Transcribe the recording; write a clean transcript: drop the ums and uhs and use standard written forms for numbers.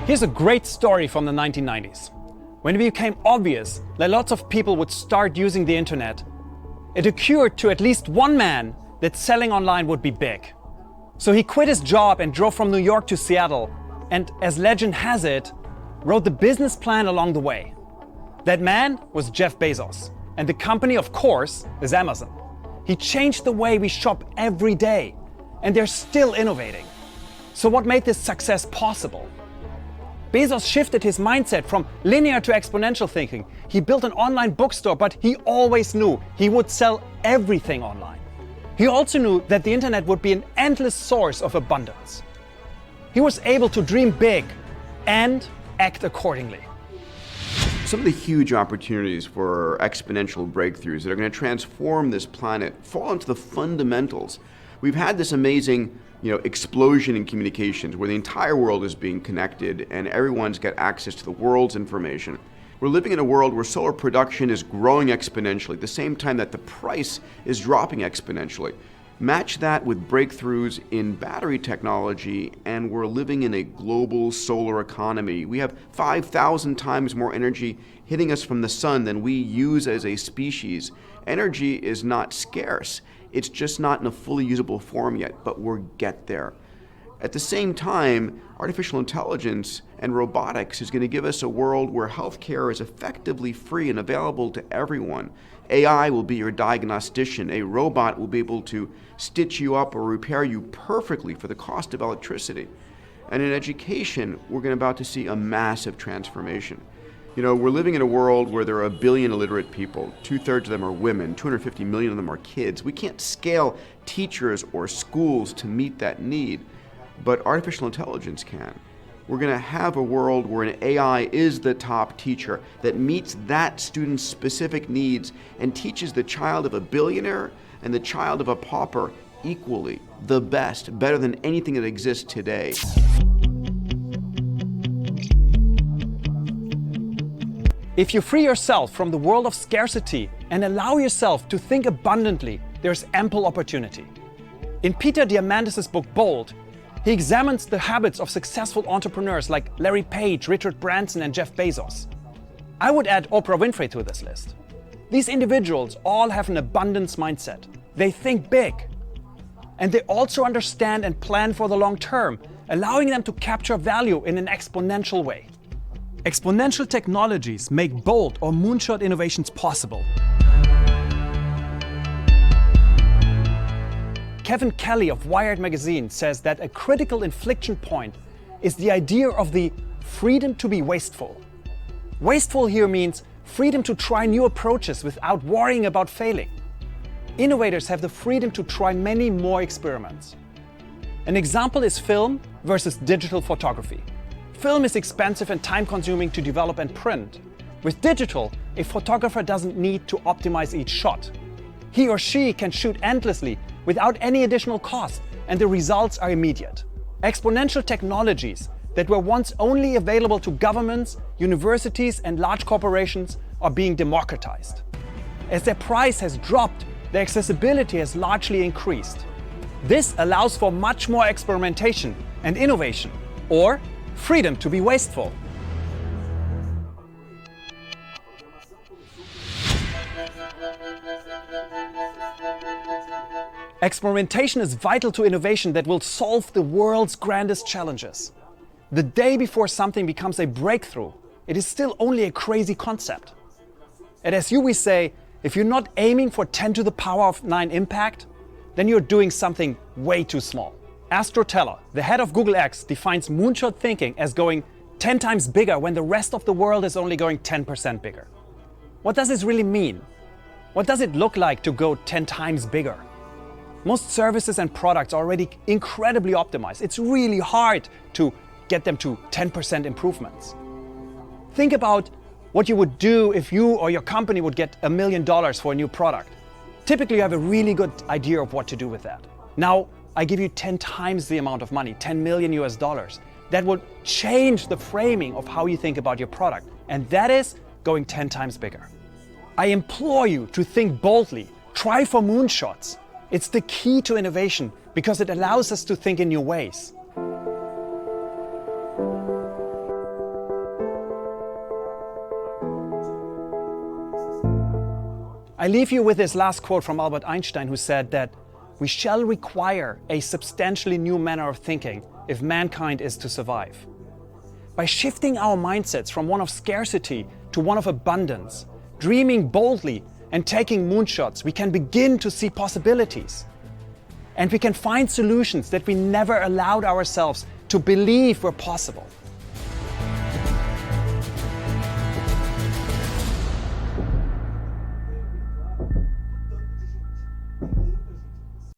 Here's a great story from the 1990s. When it became obvious that lots of people would start using the internet, it occurred to at least one man that selling online would be big. So he quit his job and drove from New York to Seattle, and as legend has it, wrote the business plan along the way. That man was Jeff Bezos, and the company, of course, is Amazon. He changed the way we shop every day, and they're still innovating. So what made this success possible? Bezos shifted his mindset from linear to exponential thinking. He built an online bookstore, but he always knew he would sell everything online. He also knew that the internet would be an endless source of abundance. He was able to dream big and act accordingly. Some of the huge opportunities for exponential breakthroughs that are going to transform this planet fall into the fundamentals. We've had this amazing explosion in communications where the entire world is being connected and everyone's got access to the world's information. We're living in a world where solar production is growing exponentially at the same time that the price is dropping exponentially. Match that with breakthroughs in battery technology and we're living in a global solar economy. We have 5,000 times more energy hitting us from the sun than we use as a species. Energy is not scarce. It's just not in a fully usable form yet, but we'll get there. At the same time, artificial intelligence and robotics is going to give us a world where healthcare is effectively free and available to everyone. AI will be your diagnostician. A robot will be able to stitch you up or repair you perfectly for the cost of electricity. And in education, we're about to see a massive transformation. We're living in a world where there are 1 billion illiterate people. 2/3 of them are women. 250 million of them are kids. We can't scale teachers or schools to meet that need, but artificial intelligence can. We're going to have a world where an AI is the top teacher that meets that student's specific needs and teaches the child of a billionaire and the child of a pauper equally, the best, better than anything that exists today. If you free yourself from the world of scarcity and allow yourself to think abundantly, there's ample opportunity. In Peter Diamandis' book Bold, he examines the habits of successful entrepreneurs like Larry Page, Richard Branson, and Jeff Bezos. I would add Oprah Winfrey to this list. These individuals all have an abundance mindset. They think big. And they also understand and plan for the long term, allowing them to capture value in an exponential way. Exponential technologies make bold or moonshot innovations possible. Kevin Kelly of Wired magazine says that a critical inflection point is the idea of the freedom to be wasteful. Wasteful here means freedom to try new approaches without worrying about failing. Innovators have the freedom to try many more experiments. An example is film versus digital photography. Film is expensive and time-consuming to develop and print. With digital, a photographer doesn't need to optimize each shot. He or she can shoot endlessly without any additional cost, and the results are immediate. Exponential technologies that were once only available to governments, universities, and large corporations are being democratized. As their price has dropped, their accessibility has largely increased. This allows for much more experimentation and innovation, or freedom to be wasteful. Experimentation is vital to innovation that will solve the world's grandest challenges. The day before something becomes a breakthrough, it is still only a crazy concept. At SU we say, if you're not aiming for 10 to the power of 9 impact, then you're doing something way too small. Astro Teller, the head of Google X, defines moonshot thinking as going 10 times bigger when the rest of the world is only going 10% bigger. What does this really mean? What does it look like to go 10 times bigger? Most services and products are already incredibly optimized. It's really hard to get them to 10% improvements. Think about what you would do if you or your company would get $1 million for a new product. Typically, you have a really good idea of what to do with that. Now, I give you 10 times the amount of money, $10 million US. That would change the framing of how you think about your product. And that is going 10 times bigger. I implore you to think boldly. Try for moonshots. It's the key to innovation because it allows us to think in new ways. I leave you with this last quote from Albert Einstein, who said that we shall require a substantially new manner of thinking if mankind is to survive. By shifting our mindsets from one of scarcity to one of abundance, dreaming boldly and taking moonshots, we can begin to see possibilities. And we can find solutions that we never allowed ourselves to believe were possible.